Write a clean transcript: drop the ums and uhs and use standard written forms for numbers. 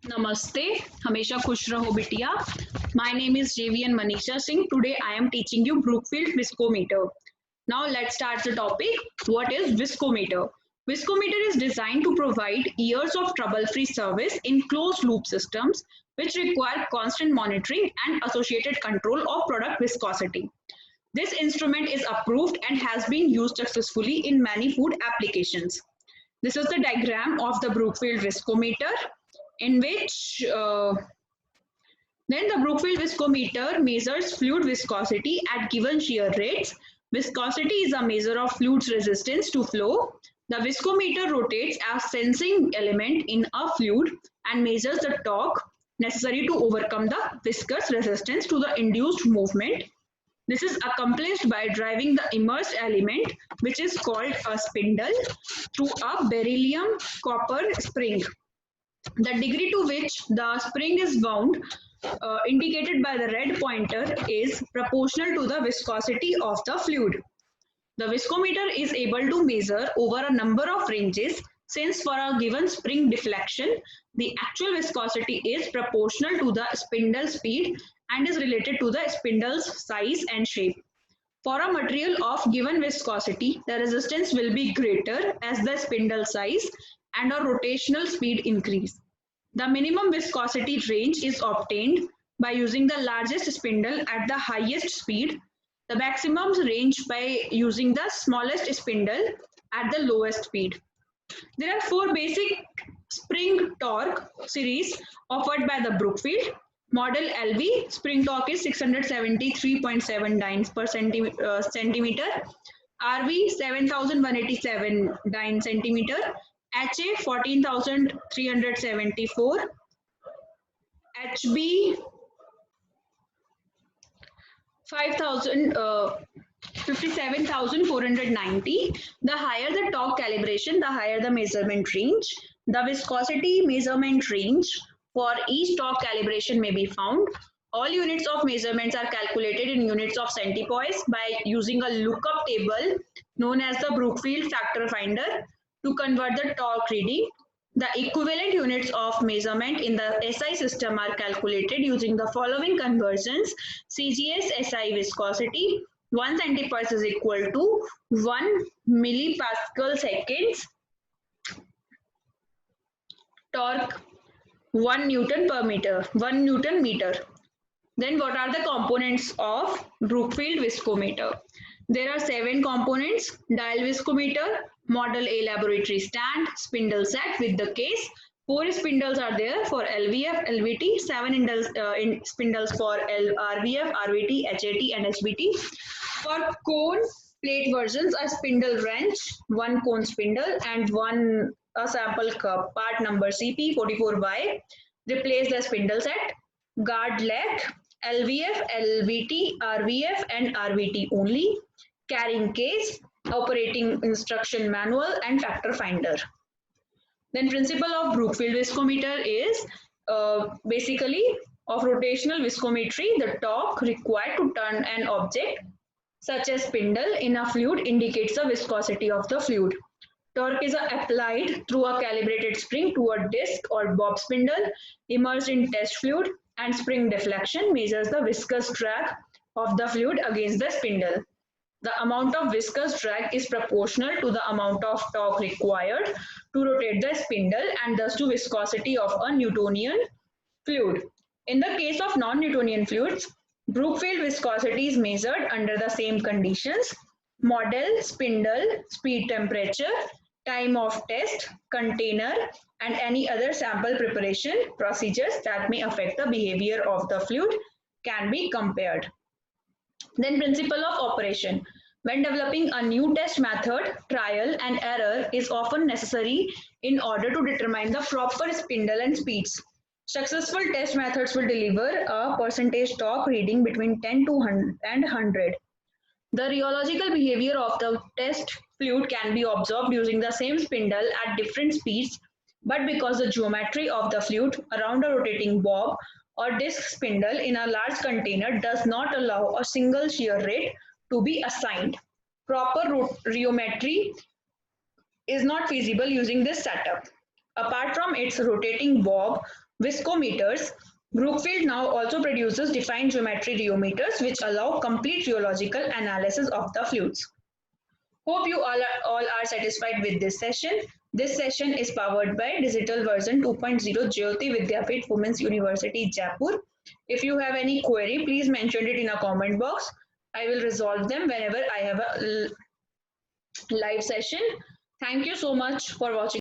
Namaste, Hamesha Khush Raho Bitiya. My name is JVN Manisha Singh. Today I am teaching you Brookfield Viscometer. Now let's start the topic. What is Viscometer? Viscometer is designed to provide years of trouble-free service in closed-loop systems which require constant monitoring and associated control of product viscosity. This instrument is approved and has been used successfully in many food applications. This is the diagram of the Brookfield Viscometer in which then the Brookfield viscometer measures fluid viscosity at given shear rates. Viscosity is a measure of fluid's resistance to flow. The viscometer rotates as sensing element in a fluid and measures the torque necessary to overcome the viscous resistance to the induced movement. This is accomplished by driving the immersed element, which is called a spindle, through a beryllium copper spring. The degree to which the spring is wound, indicated by the red pointer, is proportional to the viscosity of the fluid. The viscometer is able to measure over a number of ranges since for a given spring deflection, the actual viscosity is proportional to the spindle speed and is related to the spindle's size and shape. For a material of given viscosity, the resistance will be greater as the spindle size and a rotational speed increase. The minimum viscosity range is obtained by using the largest spindle at the highest speed, the maximum range by using the smallest spindle at the lowest speed. There are four basic spring torque series offered by the Brookfield. Model LV, spring torque is 673.7 dynes per centimeter. RV, 7187 dyne centimeter. HA, 14,374. HB, 57,490. The higher the torque calibration, the higher the measurement range. The viscosity measurement range for each torque calibration may be found. All units of measurements are calculated in units of centipoise by using a lookup table known as the Brookfield factor finder to convert the torque reading. The equivalent units of measurement in the SI system are calculated using the following conversions. CGS SI viscosity, 1 centipoise is equal to 1 millipascal seconds. Torque, 1 Newton per meter, 1 Newton meter. Then what are the components of Brookfield viscometer? There are 7 components: dial viscometer, model A laboratory stand, spindle set with the case. 4 spindles are there for LVF, LVT, 7 spindles for RVF, RVT, HAT and HBT. For cone plate versions, a spindle wrench, 1 cone spindle and a sample cup, part number CP44Y. Replace the spindle set. Guard leg, LVF, LVT, RVF and RVT only. Carrying case, operating instruction manual and factor finder. Then principle of Brookfield viscometer is basically of rotational viscometry. The torque required to turn an object such as spindle in a fluid indicates the viscosity of the fluid. Torque is applied through a calibrated spring to a disc or bob spindle immersed in test fluid, and spring deflection measures the viscous drag of the fluid against the spindle. The amount of viscous drag is proportional to the amount of torque required to rotate the spindle and thus to viscosity of a Newtonian fluid. In the case of non-Newtonian fluids, Brookfield viscosity is measured under the same conditions: model, spindle, speed, temperature, time of test, container, and any other sample preparation procedures that may affect the behavior of the fluid can be compared. Then principle of operation. When developing a new test method, trial and error is often necessary in order to determine the proper spindle and speeds. Successful test methods will deliver a percentage torque reading between 10 to 100. The rheological behavior of the test fluid can be observed using the same spindle at different speeds, but because the geometry of the fluid around a rotating bob or disc spindle in a large container does not allow a single shear rate to be assigned, proper rheometry is not feasible using this setup. Apart from its rotating bob viscometers, Brookfield now also produces defined geometry rheometers which allow complete rheological analysis of the fluids. Hope you all are satisfied with this session. This session is powered by Digital Version 2.0 Jyoti Vidyapeeth Women's University, Jaipur. If you have any query, please mention it in a comment box. I will resolve them whenever I have a live session. Thank you so much for watching.